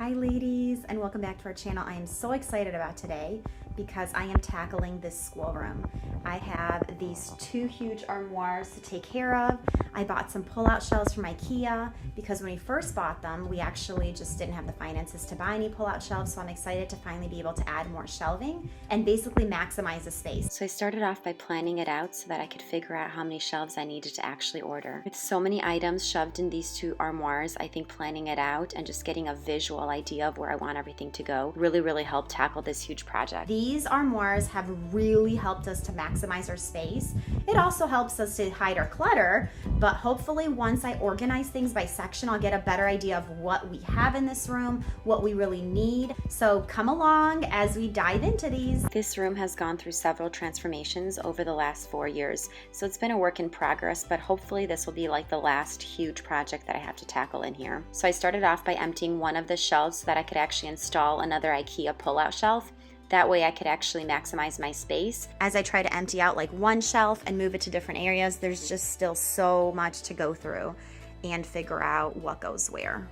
Hi ladies, and welcome back to our channel. I am so excited about today because I am tackling this schoolroom. I have these two huge armoires to take care of. I bought some pull-out shelves from IKEA because when we first bought them, we actually just didn't have the finances to buy any pull-out shelves, so I'm excited to finally be able to add more shelving and basically maximize the space. So I started off by planning it out so that I could figure out how many shelves I needed to actually order. With so many items shoved in these two armoires, I think planning it out and just getting a visual idea of where I want everything to go really helped tackle this huge project. These armoires have really helped us to maximize our space. It also helps us to hide our clutter, but hopefully once I organize things by section, I'll get a better idea of what we have in this room, what we really need. So come along as we dive into these. This room has gone through several transformations over the last 4 years, so it's been a work in progress, but hopefully this will be like the last huge project that I have to tackle in here. So I started off by emptying one of the shelves so that I could actually install another IKEA pull-out shelf. That way I could actually maximize my space. As I try to empty out like one shelf and move it to different areas, there's just still so much to go through and figure out what goes where.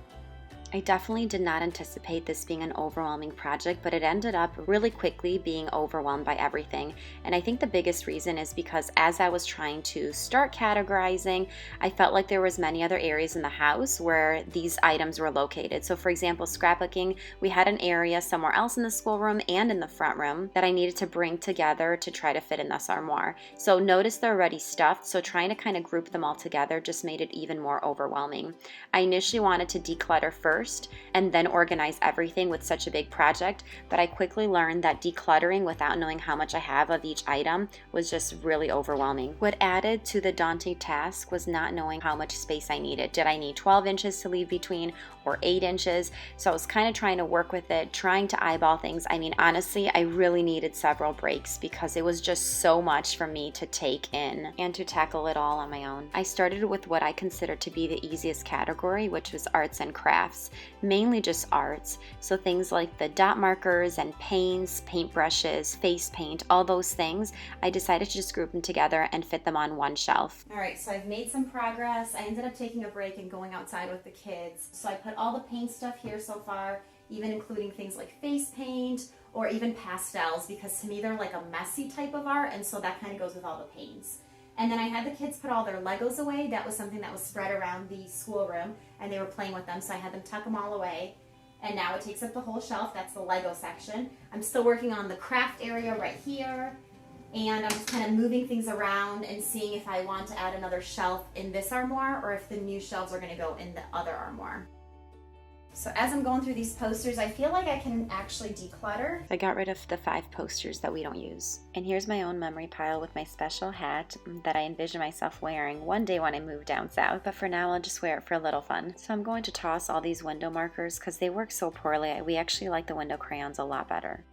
I definitely did not anticipate this being an overwhelming project, but it ended up really quickly being overwhelmed by everything. And I think the biggest reason is because as I was trying to start categorizing, I felt like there was many other areas in the house where these items were located. So for example, scrapbooking, we had an area somewhere else in the schoolroom and in the front room that I needed to bring together to try to fit in this armoire. So notice they're already stuffed, so trying to kind of group them all together just made it even more overwhelming. I initially wanted to declutter first and then organize everything with such a big project, but I quickly learned that decluttering without knowing how much I have of each item was just really overwhelming. What added to the daunting task was not knowing how much space I needed. Did I need 12 inches to leave between or 8 inches? So I was kind of trying to work with it, trying to eyeball things. I mean, honestly, I really needed several breaks because it was just so much for me to take in and to tackle it all on my own. I started with what I considered to be the easiest category, which was arts and crafts. Mainly just arts, so things like the dot markers and paints, paintbrushes, face paint, all those things, I decided to just group them together and fit them on one shelf. Alright, so I've made some progress. I ended up taking a break and going outside with the kids. So I put all the paint stuff here so far, even including things like face paint or even pastels, because to me they're like a messy type of art, and so that kind of goes with all the paints. And then I had the kids put all their Legos away. That was something that was spread around the schoolroom, and they were playing with them, so I had them tuck them all away. And now it takes up the whole shelf. That's the Lego section. I'm still working on the craft area right here, and I'm just kind of moving things around and seeing if I want to add another shelf in this armoire or if the new shelves are going to go in the other armoire. So as I'm going through these posters, I feel like I can actually declutter. I got rid of the 5 posters that we don't use. And here's my own memory pile with my special hat that I envision myself wearing one day when I move down south. But for now, I'll just wear it for a little fun. So I'm going to toss all these window markers because they work so poorly. We actually like the window crayons a lot better.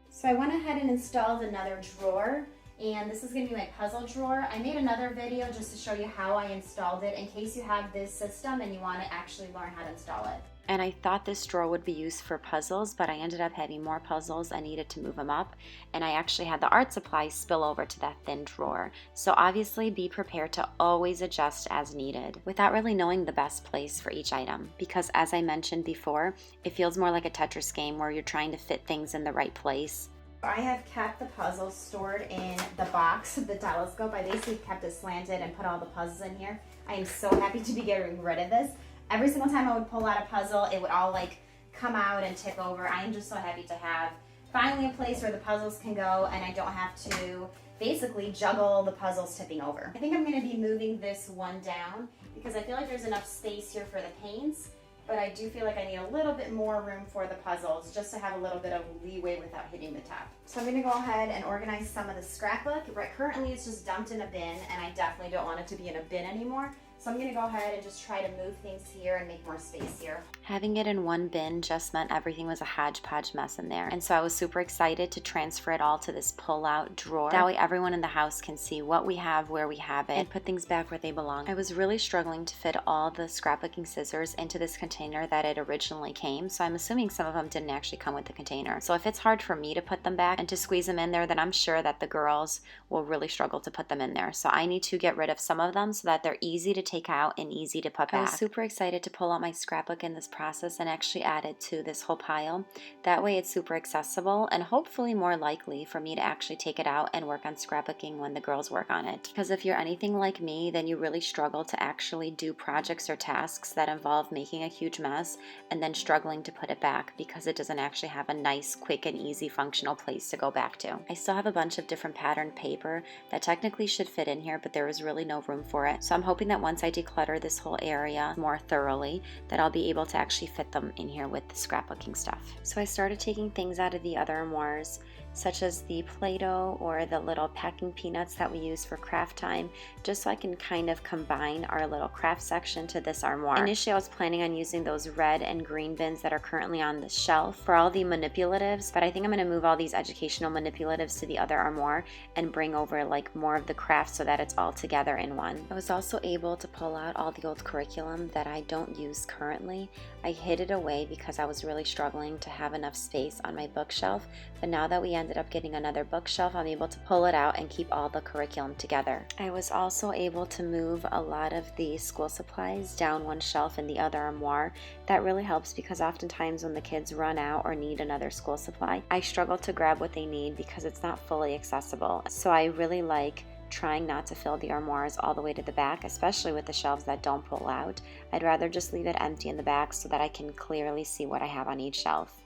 So I went ahead and installed another drawer. And this is going to be my puzzle drawer. I made another video just to show you how I installed it in case you have this system and you want to actually learn how to install it. And I thought this drawer would be used for puzzles, but I ended up having more puzzles. I needed to move them up, and I actually had the art supplies spill over to that thin drawer. So obviously be prepared to always adjust as needed without really knowing the best place for each item, because as I mentioned before, it feels more like a Tetris game where you're trying to fit things in the right place. I have kept the puzzles stored in the box of the telescope. I basically kept it slanted and put all the puzzles in here. I am so happy to be getting rid of this. Every single time I would pull out a puzzle, it would all like come out and tip over. I am just so happy to have finally a place where the puzzles can go and I don't have to basically juggle the puzzles tipping over. I think I'm going to be moving this one down because I feel like there's enough space here for the paints, but I do feel like I need a little bit more room for the puzzles just to have a little bit of leeway without hitting the top. So I'm going to go ahead and organize some of the scrapbook. Right, currently it's just dumped in a bin, and I definitely don't want it to be in a bin anymore. So I'm going to go ahead and just try to move things here and make more space here. Having it in one bin just meant everything was a hodgepodge mess in there. And so I was super excited to transfer it all to this pull-out drawer. That way everyone in the house can see what we have, where we have it, and put things back where they belong. I was really struggling to fit all the scrapbooking scissors into this container that it originally came. So I'm assuming some of them didn't actually come with the container. So if it's hard for me to put them back and to squeeze them in there, then I'm sure that the girls will really struggle to put them in there. So I need to get rid of some of them so that they're easy to take take out and easy to put back. I was super excited to pull out my scrapbook in this process and actually add it to this whole pile. That way it's super accessible and hopefully more likely for me to actually take it out and work on scrapbooking when the girls work on it. Because if you're anything like me, then you really struggle to actually do projects or tasks that involve making a huge mess and then struggling to put it back because it doesn't actually have a nice, quick, and easy functional place to go back to. I still have a bunch of different patterned paper that technically should fit in here, but there was really no room for it. So I'm hoping that once I declutter this whole area more thoroughly, that I'll be able to actually fit them in here with the scrapbooking stuff. So I started taking things out of the other armoires, such as the Play-Doh or the little packing peanuts that we use for craft time, just so I can kind of combine our little craft section to this armoire. Initially, I was planning on using those red and green bins that are currently on the shelf for all the manipulatives, but I think I'm going to move all these educational manipulatives to the other armoire and bring over like more of the craft so that it's all together in one. I was also able to pull out all the old curriculum that I don't use currently. I hid it away because I was really struggling to have enough space on my bookshelf, but now that we ended up getting another bookshelf, I'm able to pull it out and keep all the curriculum together. I was also able to move a lot of the school supplies down one shelf in the other armoire. That really helps because oftentimes when the kids run out or need another school supply, I struggle to grab what they need because it's not fully accessible. So I really like trying not to fill the armoires all the way to the back, especially with the shelves that don't pull out. I'd rather just leave it empty in the back so that I can clearly see what I have on each shelf.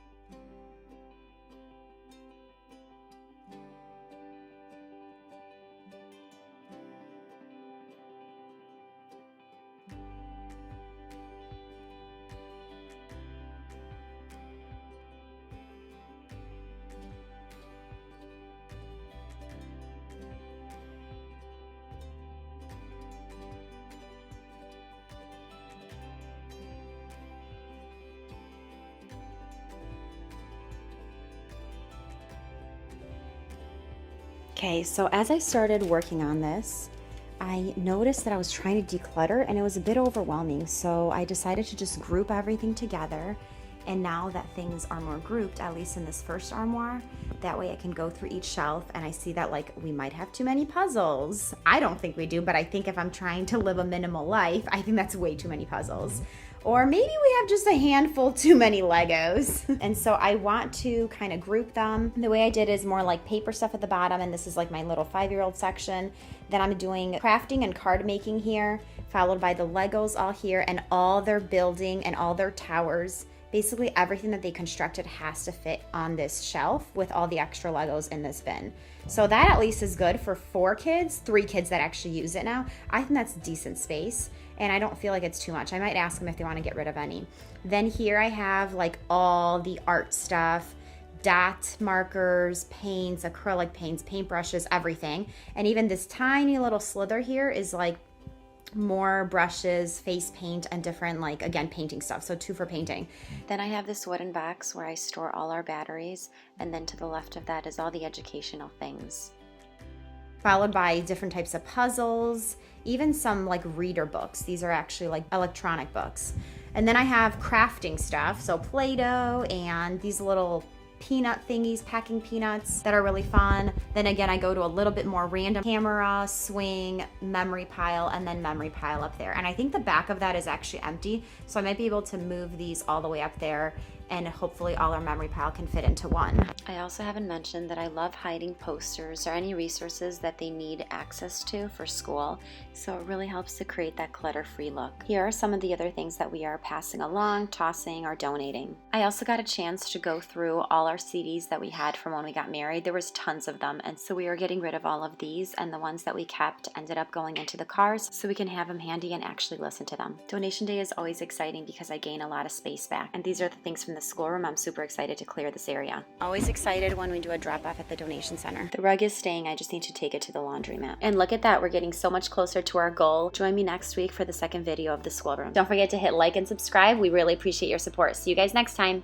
Okay, so as I started working on this, I noticed that I was trying to declutter and it was a bit overwhelming. So I decided to just group everything together. And now that things are more grouped, at least in this first armoire, that way I can go through each shelf and I see that like we might have too many puzzles. I don't think we do, but I think if I'm trying to live a minimal life, I think that's way too many puzzles. Or maybe we have just a handful too many Legos. And so I want to kind of group them. The way I did is more like paper stuff at the bottom, and this is like my little 5-year-old section. Then I'm doing crafting and card making here, followed by the Legos all here, and all their building and all their towers. Basically everything that they constructed has to fit on this shelf with all the extra Legos in this bin. So that at least is good for 4 kids, 3 kids that actually use it now. I think that's decent space and I don't feel like it's too much. I might ask them if they want to get rid of any. Then here I have like all the art stuff, dot markers, paints, acrylic paints, paintbrushes, everything. And even this tiny little slither here is like more brushes, face paint, and different like, again, painting stuff. So 2 for painting. Then I have this wooden box where I store all our batteries. And then to the left of that is all the educational things. Followed by different types of puzzles, even some like reader books. These are actually like electronic books. And then I have crafting stuff. So Play-Doh and these little peanut thingies, packing peanuts that are really fun. Then again, I go to a little bit more random camera, swing, memory pile, and then memory pile up there. And I think the back of that is actually empty. So I might be able to move these all the way up there and hopefully all our memory pile can fit into one. I also haven't mentioned that I love hiding posters or any resources that they need access to for school, so it really helps to create that clutter-free look. Here are some of the other things that we are passing along, tossing, or donating. I also got a chance to go through all our CDs that we had from when we got married. There was tons of them, and so we are getting rid of all of these, and the ones that we kept ended up going into the cars so we can have them handy and actually listen to them. Donation day is always exciting because I gain a lot of space back, and these are the things from the schoolroom. I'm super excited to clear this area. Always excited when we do a drop off at the donation center. The rug is staying, I just need to take it to the laundromat. And look at that, we're getting so much closer to our goal. Join me next week for the second video of the schoolroom. Don't forget to hit like and subscribe. We really appreciate your support. See you guys next time.